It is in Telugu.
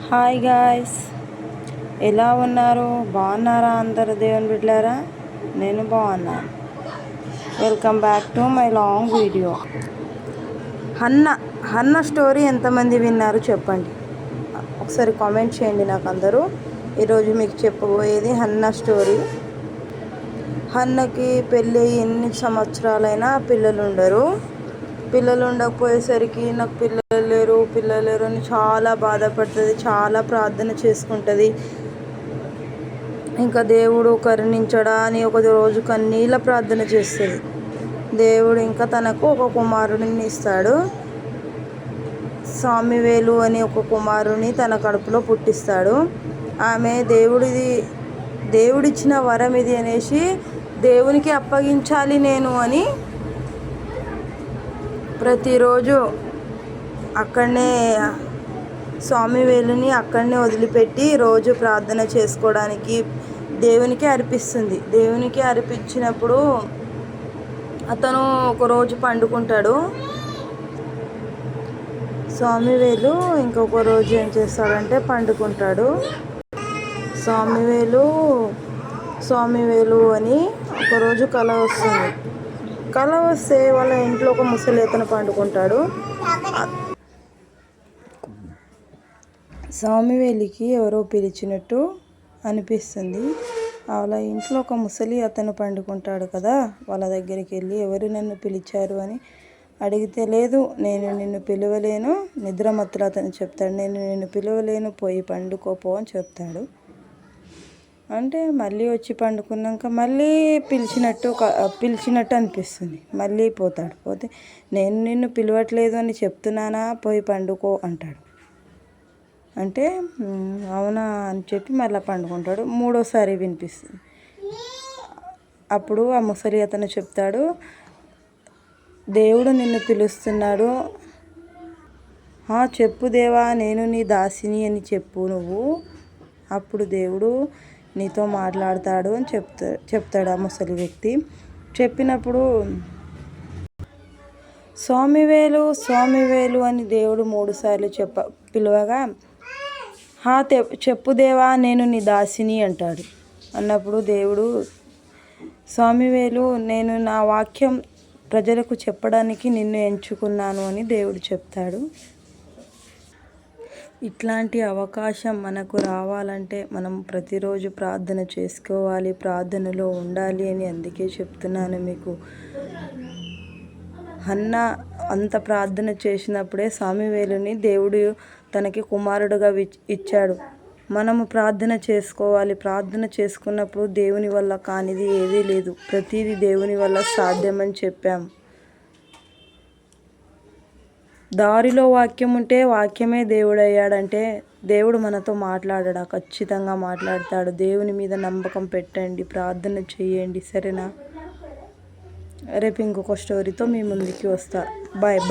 హాయ్ గాయ్స్, ఎలా ఉన్నారు? బాగున్నారా అందరు దేవుని బిడ్డలారా? నేను బాగున్నాను. Welcome back to my long video. Hannah story ఎంతమంది విన్నారు చెప్పండి, ఒకసారి కామెంట్ చేయండి నాకు అందరూ. ఈరోజు మీకు చెప్పబోయేది హన్న స్టోరీ. హన్నకి పెళ్ళి ఎన్ని సంవత్సరాలైనా పిల్లలు ఉండకపోయేసరికి నాకు పిల్లలు లేరు అని చాలా బాధపడుతుంది, చాలా ప్రార్థన చేసుకుంటుంది. ఇంకా దేవుడు కరుణించడా అని ఒక రోజు కన్నీళ్ళ ప్రార్థన చేస్తుంది. దేవుడు ఇంకా తనకు ఒక కుమారుడిని ఇస్తాడు. సామ్యుయేలు అని ఒక కుమారుని తన కడుపులో పుట్టిస్తాడు. ఆమె దేవుడిచ్చిన వరం ఇది అనేసి దేవునికి అప్పగించాలి నేను అని ప్రతిరోజు అక్కడనే సామ్యుయేలుని అక్కడనే వదిలిపెట్టి రోజు ప్రార్థన చేసుకోవడానికి దేవునికి అర్పిస్తుంది. దేవునికి అర్పించినప్పుడు అతను ఒకరోజు పండుకుంటాడు. సామ్యుయేలు ఇంకొక రోజు ఏం చేస్తాడంటే పండుకుంటాడు. సామ్యుయేలు అని ఒకరోజు కల వస్తుంది. కల వస్తే వాళ్ళ ఇంట్లో ఒక ముసలి అతను పండుకుంటాడు. సామ్యుయేలుకి ఎవరో పిలిచినట్టు అనిపిస్తుంది. వాళ్ళ ఇంట్లో ఒక ముసలి అతను పండుకుంటాడు కదా, వాళ్ళ దగ్గరికి వెళ్ళి ఎవరు నన్ను పిలిచారు అని అడిగితే, లేదు నేను నిన్ను పిలవలేను, నిద్రమత్తులు అతను చెప్తాడు. నేను నిన్ను పిలవలేను, పోయి పండుకోపో అని చెప్తాడు. అంటే మళ్ళీ వచ్చి పండుకున్నాక మళ్ళీ పిలిచినట్టు అనిపిస్తుంది. మళ్ళీ పోతాడు. పోతే నేను నిన్ను పిలవట్లేదు అని చెప్తున్నానా, పోయి పండుకో అంటాడు. అంటే అవునా అని చెప్పి మళ్ళీ పండుకుంటాడు. మూడోసారి వినిపిస్తుంది. అప్పుడు ఆ ముసలి అతను చెప్తాడు, దేవుడు నిన్ను పిలుస్తున్నాడు, చెప్పు దేవా, నేను నీ దాసిని అని చెప్పు నువ్వు, అప్పుడు దేవుడు నీతో మాట్లాడతాడు అని చెప్తాడు ఆ ముసలి వ్యక్తి. చెప్పినప్పుడు సామ్యుయేలు అని దేవుడు 3 సార్లు పిలవగా, చెప్పు దేవా, నేను నీ దాసిని అంటాడు. అన్నప్పుడు దేవుడు, సామ్యుయేలు, నేను నా వాక్యం ప్రజలకు చెప్పడానికి నిన్ను ఎంచుకున్నాను అని దేవుడు చెప్తాడు. ఇట్లాంటి అవకాశం మనకు రావాలంటే మనం ప్రతిరోజు ప్రార్థన చేసుకోవాలి, ప్రార్థనలో ఉండాలి అని అందుకే చెప్తున్నాను మీకు. హన్న అంత ప్రార్థన చేసినప్పుడే సామ్యుయేలుని దేవుడు తనకి కుమారుడుగా ఇచ్చాడు. మనము ప్రార్థన చేసుకోవాలి. ప్రార్థన చేసుకున్నప్పుడు దేవుని వల్ల కానిది ఏదీ లేదు, ప్రతిదీ దేవుని వల్ల సాధ్యమని చెప్పాము. దారిలో వాక్యం ఉంటే వాక్యమే దేవుడు అయ్యాడంటే దేవుడు మనతో మాట్లాడాడా? ఖచ్చితంగా మాట్లాడతాడు. దేవుని మీద నమ్మకం పెట్టండి, ప్రార్థన చేయండి, సరేనా? రేపు ఇంకొక స్టోరీతో మీ ముందుకి వస్తా. బాయ్.